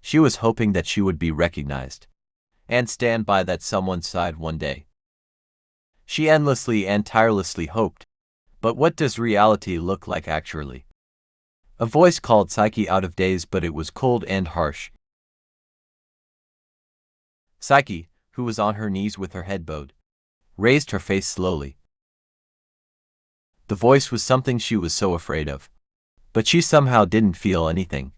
She was hoping that she would be recognized and stand by that someone's side one day. She endlessly and tirelessly hoped. But what does reality look like actually? A voice called Psyche out of daze, but it was cold and harsh. Psyche, who was on her knees with her head bowed, raised her face slowly. The voice was something she was so afraid of, but she somehow didn't feel anything.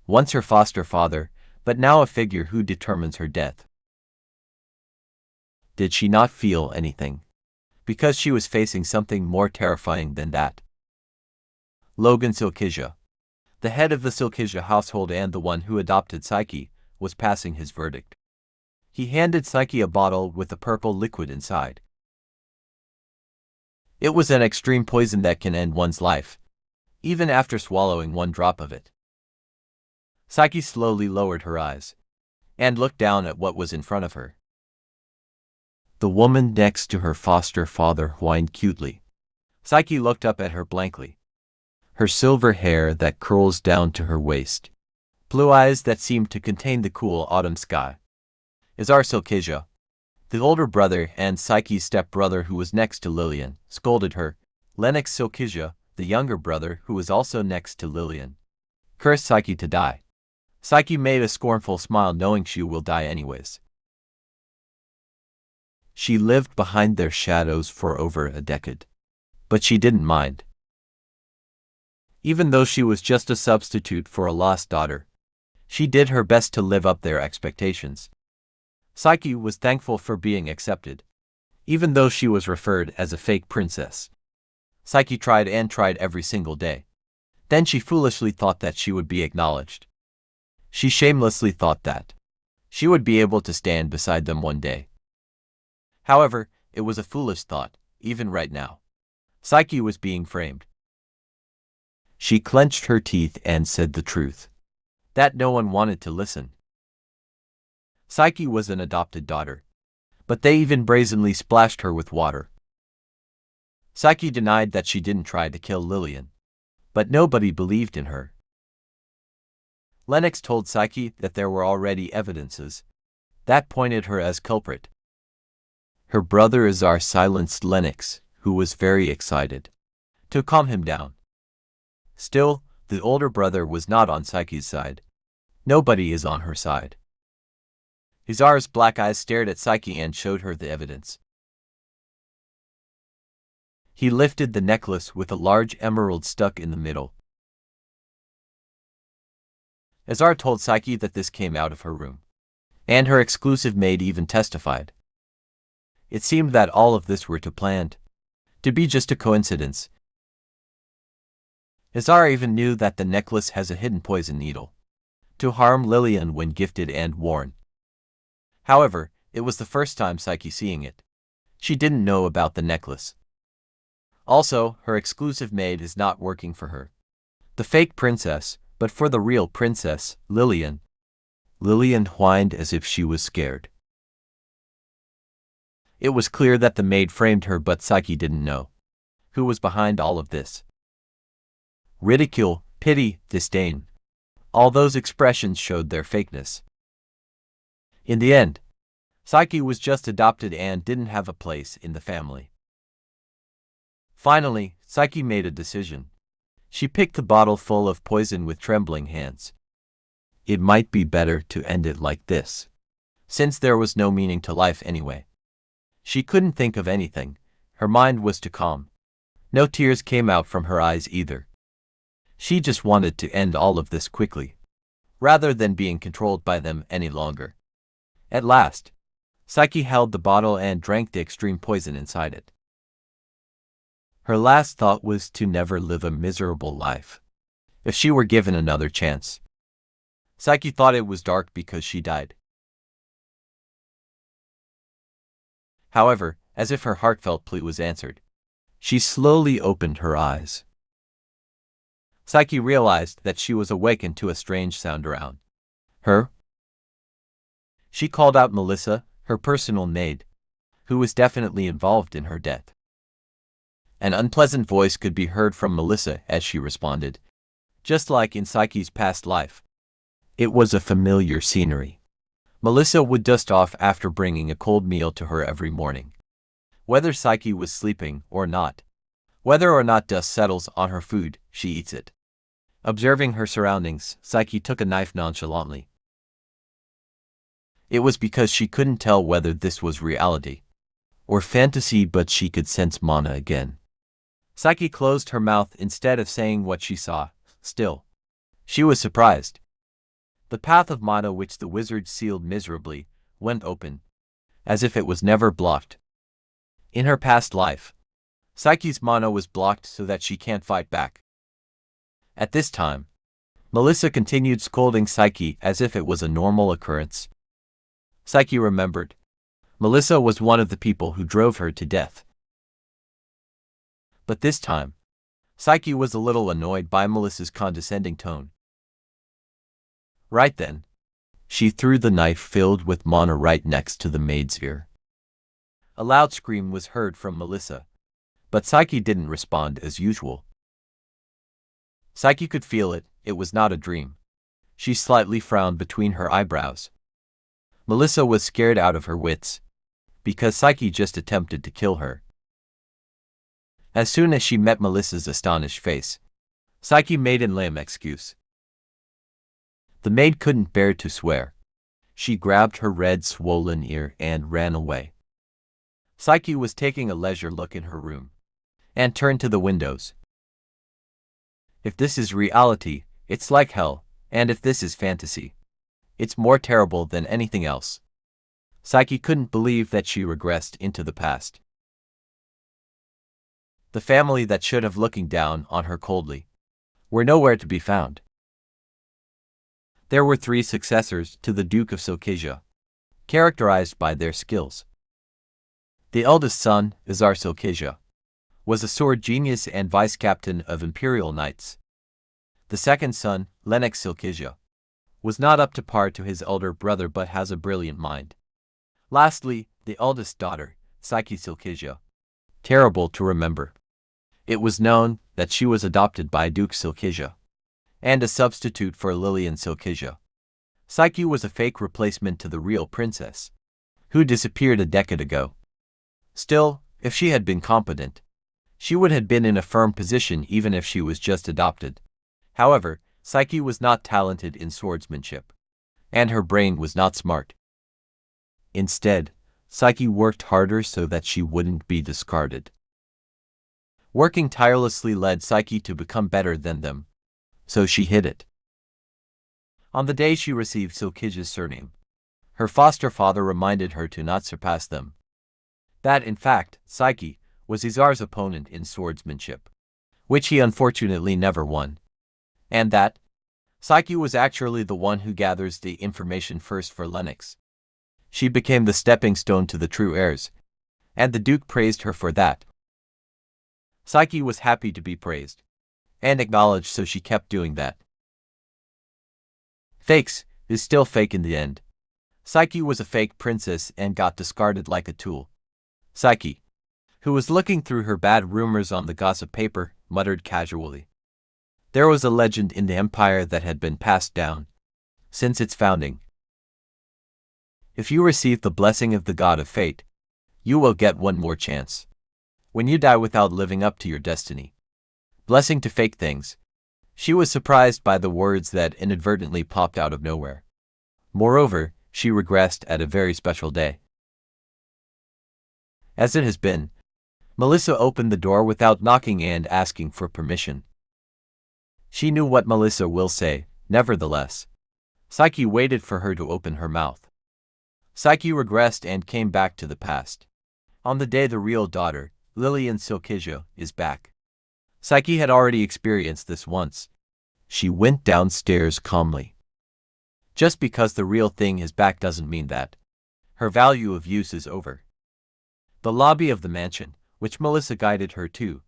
Once her foster father, but now a figure who determines her death. Did she not feel anything? Because she was facing something more terrifying than that. Logan Silkija, the head of the Silkija household and the one who adopted Psyche, was passing his verdict. He handed Psyche a bottle with a purple liquid inside. It was an extreme poison that can end one's life, even after swallowing one drop of it. Psyche slowly lowered her eyes and looked down at what was in front of her. The woman next to her foster father whined cutely. Psyche looked up at her blankly. Her silver hair that curls down to her waist. Blue eyes that seemed to contain the cool autumn sky. Izar Silkija, the older brother and Psyche's stepbrother who was next to Lillian, scolded her. Lennox Silkija, the younger brother who was also next to Lillian, cursed Psyche to die. Psyche made a scornful smile knowing she will die anyways. She lived behind their shadows for over a decade. But she didn't mind. Even though she was just a substitute for a lost daughter, she did her best to live up their expectations. Psyche was thankful for being accepted, even though she was referred as a fake princess. Psyche tried and tried every single day. Then she foolishly thought that she would be acknowledged. She shamelessly thought that she would be able to stand beside them one day. However, it was a foolish thought, even right now. Psyche was being framed. She clenched her teeth and said the truth. That no one wanted to listen. Psyche was an adopted daughter, but they even brazenly splashed her with water. Psyche denied that she didn't try to kill Lillian, but nobody believed in her. Lennox told Psyche that there were already evidences that pointed her as culprit. Her brother Izar silenced Lennox, who was very excited, to calm him down. Still, the older brother was not on Psyche's side. Nobody is on her side. Izar's black eyes stared at Psyche and showed her the evidence. He lifted the necklace with a large emerald stuck in the middle. Izar told Psyche that this came out of her room, and her exclusive maid even testified. It seemed that all of this were planned, to be just a coincidence. Izar even knew that the necklace has a hidden poison needle, to harm Lillian when gifted and worn. However, it was the first time Psyche seeing it. She didn't know about the necklace. Also, her exclusive maid is not working for her, the fake princess, but for the real princess, Lillian. Lillian whined as if she was scared. It was clear that the maid framed her, but Psyche didn't know who was behind all of this. Ridicule, pity, disdain. All those expressions showed their fakeness. In the end, Psyche was just adopted and didn't have a place in the family. Finally, Psyche made a decision. She picked the bottle full of poison with trembling hands. It might be better to end it like this, since there was no meaning to life anyway. She couldn't think of anything. Her mind was too calm. No tears came out from her eyes either. She just wanted to end all of this quickly, rather than being controlled by them any longer. At last, Psyche held the bottle and drank the extreme poison inside it. Her last thought was to never live a miserable life, if she were given another chance. Psyche thought it was dark because she died. However, as if her heartfelt plea was answered, she slowly opened her eyes. Psyche realized that she was awakened to a strange sound around her. She called out Melissa, her personal maid, who was definitely involved in her death. An unpleasant voice could be heard from Melissa as she responded, just like in Psyche's past life. It was a familiar scenery. Melissa would dust off after bringing a cold meal to her every morning. Whether Psyche was sleeping or not, whether or not dust settles on her food, she eats it. Observing her surroundings, Psyche took a knife nonchalantly. It was because she couldn't tell whether this was reality or fantasy, but she could sense Mana again. Psyche closed her mouth instead of saying what she saw. Still, she was surprised. The path of Mana, which the wizard sealed miserably, went open, as if it was never blocked. In her past life, Psyche's Mana was blocked so that she can't fight back. At this time, Melissa continued scolding Psyche as if it was a normal occurrence. Psyche remembered. Melissa was one of the people who drove her to death. But this time, Psyche was a little annoyed by Melissa's condescending tone. Right then, she threw the knife filled with Mana right next to the maid's ear. A loud scream was heard from Melissa, but Psyche didn't respond as usual. Psyche could feel it, it was not a dream. She slightly frowned between her eyebrows. Melissa was scared out of her wits, because Psyche just attempted to kill her. As soon as she met Melissa's astonished face, Psyche made a lame excuse. The maid couldn't bear to swear. She grabbed her red, swollen ear and ran away. Psyche was taking a leisure look in her room and turned to the windows. If this is reality, it's like hell, and if this is fantasy, it's more terrible than anything else. Psyche couldn't believe that she regressed into the past. The family that should have looking down on her coldly were nowhere to be found. There were 3 successors to the Duke of Silkesia, characterized by their skills. The eldest son, Azar Silkesia, was a sword genius and vice-captain of Imperial Knights. The second son, Lennox Silkesia, was not up to par to his elder brother but has a brilliant mind. Lastly, the eldest daughter, Psyche Silkesia, terrible to remember. It was known that she was adopted by Duke Silkesia and a substitute for Lillian Silkesia. Psyche was a fake replacement to the real princess, who disappeared a decade ago. Still, if she had been competent, she would have been in a firm position even if she was just adopted. However, Psyche was not talented in swordsmanship, and her brain was not smart. Instead, Psyche worked harder so that she wouldn't be discarded. Working tirelessly led Psyche to become better than them, so she hid it. On the day she received Silkesia's surname, her foster father reminded her to not surpass them. That, in fact, Psyche was Azar's opponent in swordsmanship, which he unfortunately never won. And that Psyche was actually the one who gathers the information first for Lennox. She became the stepping stone to the true heirs, and the Duke praised her for that. Psyche was happy to be praised and acknowledged, so she kept doing that. Fakes is still fake in the end. Psyche was a fake princess and got discarded like a tool. Psyche, who was looking through her bad rumors on the gossip paper, muttered casually. There was a legend in the empire that had been passed down since its founding. If you receive the blessing of the god of fate, you will get one more chance. When you die without living up to your destiny. Blessing to fake things. She was surprised by the words that inadvertently popped out of nowhere. Moreover, she regressed at a very special day. As it has been, Melissa opened the door without knocking and asking for permission. She knew what Melissa will say, nevertheless. Psyche waited for her to open her mouth. Psyche regressed and came back to the past. On the day the real daughter, Lillian Silkesia, is back. Psyche had already experienced this once. She went downstairs calmly. Just because the real thing is back doesn't mean that her value of use is over. The lobby of the mansion, which Melissa guided her to,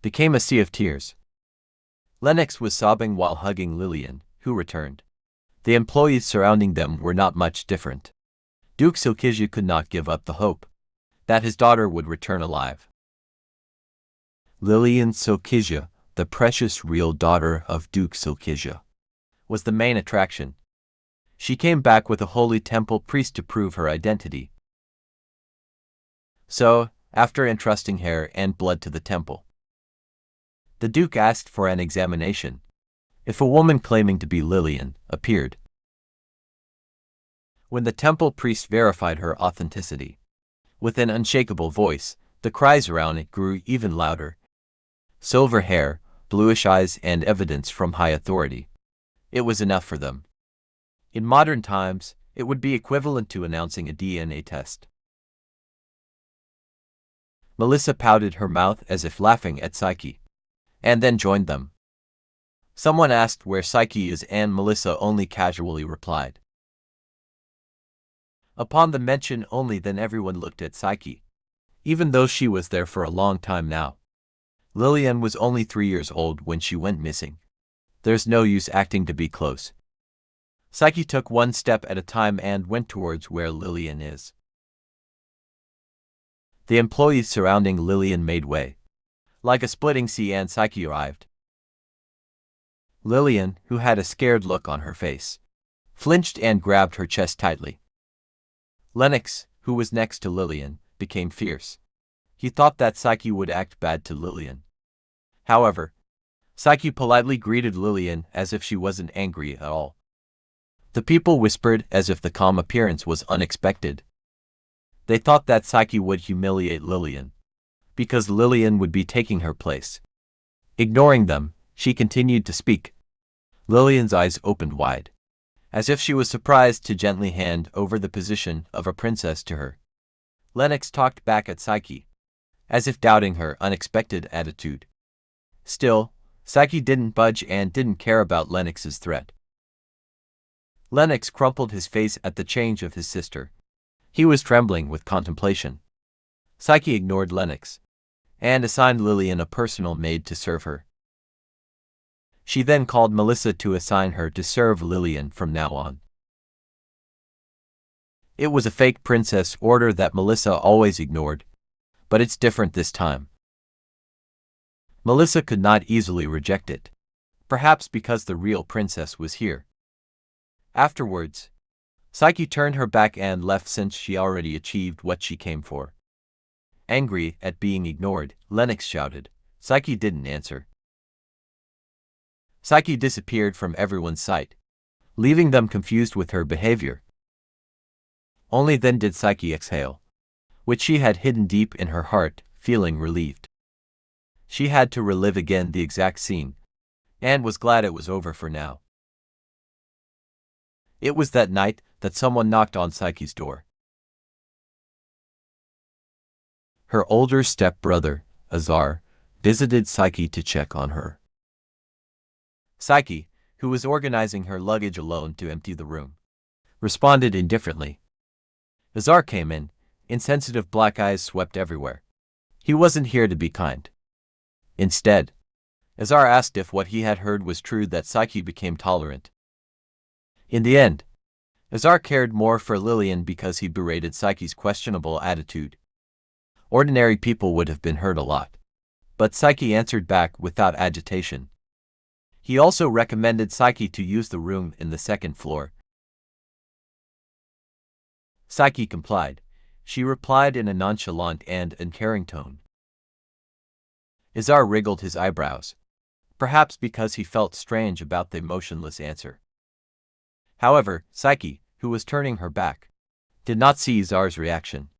became a sea of tears. Lennox was sobbing while hugging Lillian, who returned. The employees surrounding them were not much different. Duke Silkesia could not give up the hope that his daughter would return alive. Lillian Silkesia, the precious real daughter of Duke Silkesia, was the main attraction. She came back with a holy temple priest to prove her identity. So, after entrusting hair and blood to the temple, the Duke asked for an examination. If a woman claiming to be Lillian appeared, when the temple priest verified her authenticity, with an unshakable voice, the cries around it grew even louder. Silver hair, bluish eyes, and evidence from high authority. It was enough for them. In modern times, it would be equivalent to announcing a DNA test. Melissa pouted her mouth as if laughing at Psychke, and then joined them. Someone asked where Psychke is, and Melissa only casually replied. Upon the mention only, then everyone looked at Psychke, even though she was there for a long time now. Lillian was only 3 years old when she went missing. There's no use acting to be close. Psychke took one step at a time and went towards where Lillian is. The employees surrounding Lillian made way. Like a splitting sea, and Psychke arrived. Lillian, who had a scared look on her face, flinched and grabbed her chest tightly. Lennox, who was next to Lillian, became fierce. He thought that Psychke would act bad to Lillian. However, Psychke politely greeted Lillian as if she wasn't angry at all. The people whispered as if the calm appearance was unexpected. They thought that Psychke would humiliate Lillian, because Lillian would be taking her place. Ignoring them, she continued to speak. Lillian's eyes opened wide, as if she was surprised to gently hand over the position of a princess to her. Lennox talked back at Psychke, as if doubting her unexpected attitude. Still, Psychke didn't budge and didn't care about Lennox's threat. Lennox crumpled his face at the change of his sister. He was trembling with contemplation. Psychke ignored Lennox, and assigned Lillian a personal maid to serve her. She then called Melissa to assign her to serve Lillian from now on. It was a fake princess order that Melissa always ignored, but it's different this time. Melissa could not easily reject it, perhaps because the real princess was here. Afterwards, Psychke turned her back and left since she already achieved what she came for. Angry at being ignored, Lennox shouted. Psychke didn't answer. Psychke disappeared from everyone's sight, leaving them confused with her behavior. Only then did Psychke exhale, which she had hidden deep in her heart, feeling relieved. She had to relive again the exact scene, and was glad it was over for now. It was that night that someone knocked on Psyche's door. Her older stepbrother, Azar, visited Psychke to check on her. Psychke, who was organizing her luggage alone to empty the room, responded indifferently. Azar came in, insensitive black eyes swept everywhere. He wasn't here to be kind. Instead, Azar asked if what he had heard was true, that Psychke became tolerant. In the end, Azar cared more for Lillian because he berated Psyche's questionable attitude. Ordinary people would have been hurt a lot, but Psychke answered back without agitation. He also recommended Psychke to use the room in the second floor. Psychke complied. She replied in a nonchalant and uncaring tone. Azar wriggled his eyebrows, perhaps because he felt strange about the emotionless answer. However, Psychke, who was turning her back, did not see Azar's reaction.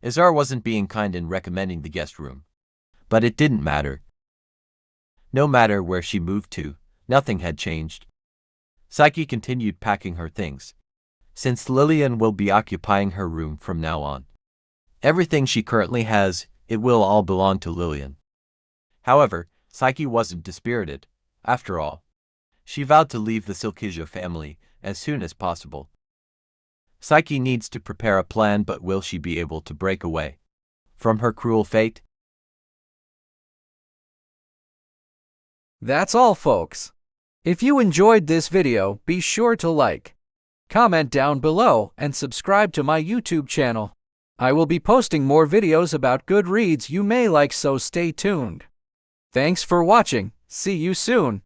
Azar wasn't being kind in recommending the guest room, but it didn't matter. No matter where she moved to, nothing had changed. Psychke continued packing her things, since Lillian will be occupying her room from now on. Everything she currently has, it will all belong to Lillian. However, Psychke wasn't dispirited. After all, she vowed to leave the Psychke family as soon as possible. Psychke needs to prepare a plan, but will she be able to break away from her cruel fate? That's all, folks. If you enjoyed this video, be sure to like, comment down below, and subscribe to my YouTube channel. I will be posting more videos about good reads you may like, so stay tuned. Thanks for watching. See you soon.